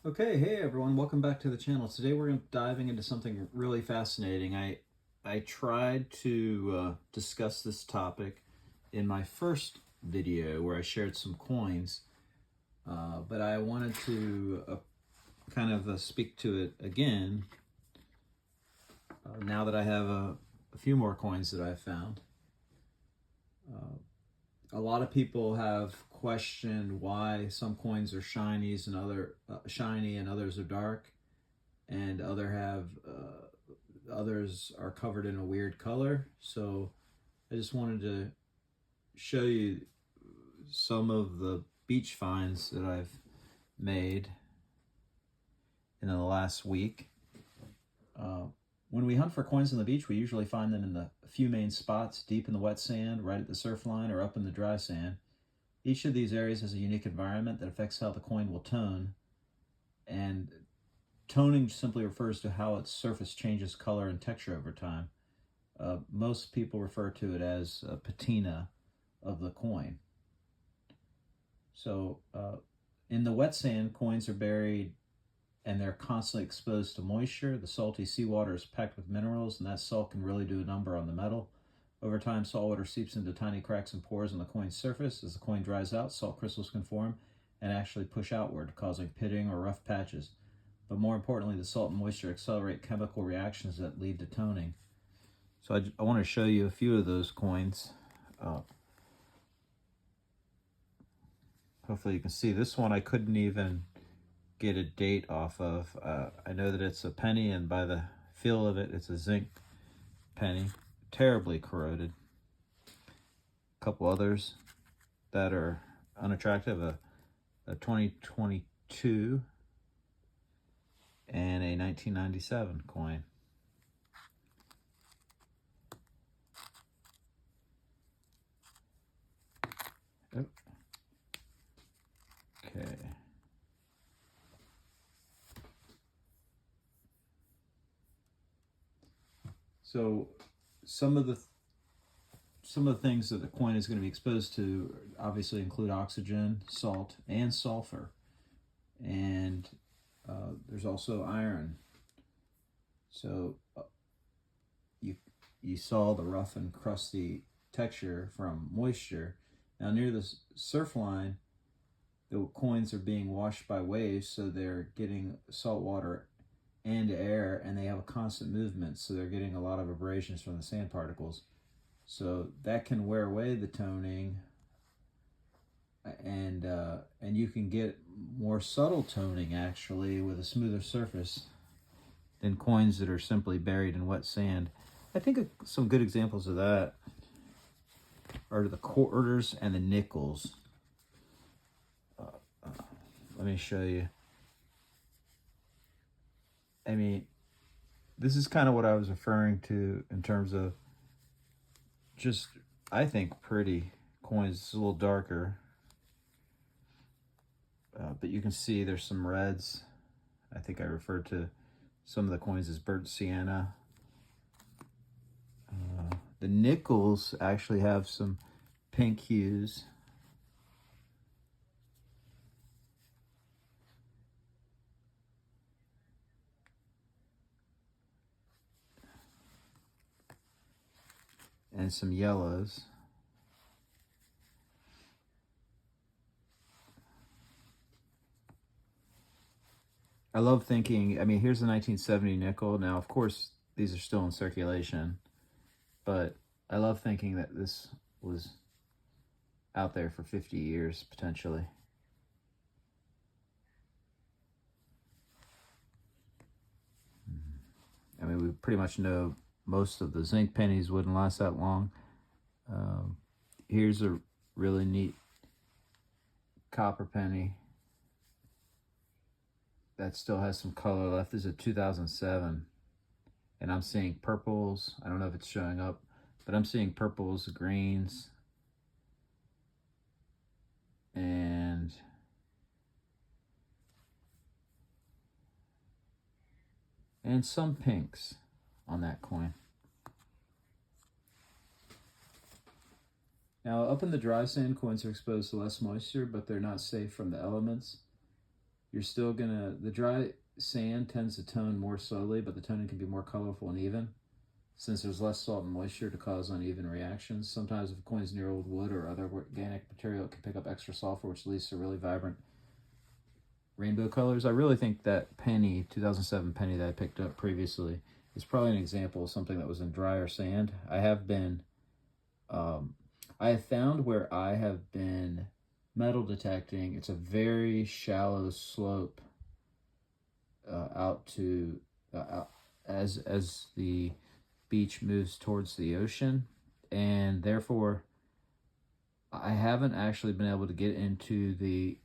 Okay, hey everyone, welcome back to the channel. Today we're diving into something really fascinating. I tried to discuss this topic in my first video where I shared some coins, but I wanted to speak to it again now that I have a few more coins that I've found. A lot of people have questioned why some coins are shinies and shiny and others are dark, and others are covered in a weird color. So I just wanted to show you some of the beach finds that I've made in the last week. When we hunt for coins on the beach, we usually find them in the few main spots: deep in the wet sand, right at the surf line, or up in the dry sand. Each of these areas has a unique environment that affects how the coin will tone, and toning simply refers to how its surface changes color and texture over time. Most people refer to it as a patina of the coin. So in the wet sand, coins are buried and they're constantly exposed to moisture. The salty seawater is packed with minerals, and that salt can really do a number on the metal. Over time, salt water seeps into tiny cracks and pores on the coin's surface. As the coin dries out, salt crystals can form and actually push outward, causing pitting or rough patches. But more importantly, the salt and moisture accelerate chemical reactions that lead to toning. So I want to show you a few of those coins. Hopefully you can see this one. I couldn't even get a date off of. I know that it's a penny, and by the feel of it, it's a zinc penny. Terribly corroded. A couple others that are unattractive. A 2022 and a 1997 coin. Oh. Okay. So some of the things that the coin is going to be exposed to obviously include oxygen, salt, and sulfur. And there's also iron. So you saw the rough and crusty texture from moisture. Now near the surf line, the coins are being washed by waves, so they're getting salt water and air, and they have a constant movement, so they're getting a lot of abrasions from the sand particles. So that can wear away the toning, and you can get more subtle toning actually with a smoother surface than coins that are simply buried in wet sand. I think some good examples of that are the quarters and the nickels. Let me show you. I mean, this is kind of what I was referring to in terms of just, I think, pretty coins. It's a little darker, but you can see there's some reds. I think I referred to some of the coins as burnt sienna. The nickels actually have some pink hues. And some yellows. I love thinking, I mean, here's the 1970 nickel. Now, of course, these are still in circulation, but I love thinking that this was out there for 50 years, potentially. I mean, we pretty much know most of the zinc pennies wouldn't last that long. Here's a really neat copper penny that still has some color left. This is a 2007, and I'm seeing purples. I don't know if it's showing up, but I'm seeing purples, greens, and some pinks on that coin. Now, up in the dry sand, coins are exposed to less moisture, but they're not safe from the elements. you're still gonna, the dry sand tends to tone more slowly, but the toning can be more colorful and even, since there's less salt and moisture to cause uneven reactions. Sometimes if a coin's near old wood or other organic material, it can pick up extra sulfur, which leads to really vibrant rainbow colors. I really think that penny, 2007 penny that I picked up previously, is probably an example of something that was in drier sand. I have found where I have been metal detecting, it's a very shallow slope out to as the beach moves towards the ocean, and therefore I haven't actually been able to get into the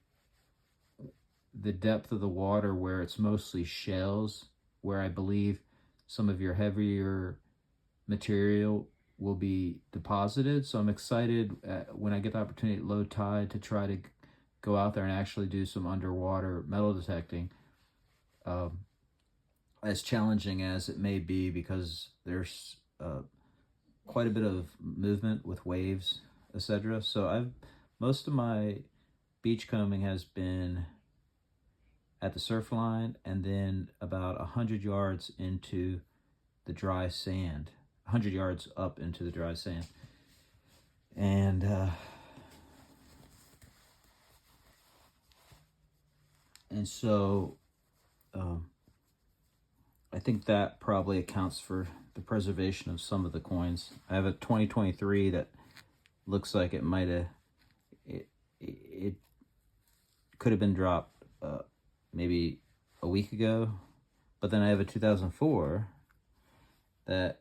depth of the water where it's mostly shells, where I believe some of your heavier material will be deposited. So I'm excited when I get the opportunity at low tide to try to go out there and actually do some underwater metal detecting. As challenging as it may be, because there's quite a bit of movement with waves, etc. So most of my beach combing has been at the surf line, and then about 100 yards into the dry sand, 100 yards up into the dry sand. And so I think that probably accounts for the preservation of some of the coins. I have a 2023 that looks like it might have, it could have been dropped maybe a week ago, but then I have a 2004 that,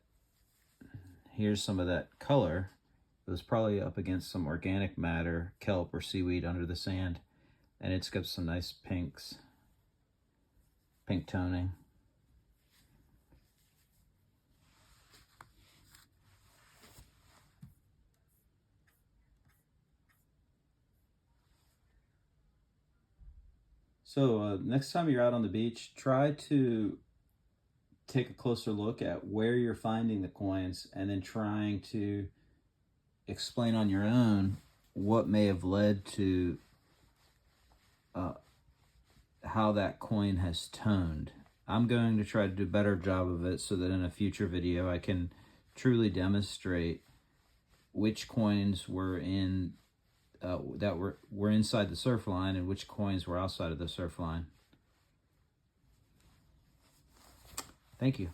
here's some of that color. It was probably up against some organic matter, kelp or seaweed under the sand, and it's got some nice pink toning. So next time you're out on the beach, try to take a closer look at where you're finding the coins, and then trying to explain on your own what may have led to how that coin has toned. I'm going to try to do a better job of it so that in a future video I can truly demonstrate which coins were in that were inside the surf line and which coins were outside of the surf line. Thank you.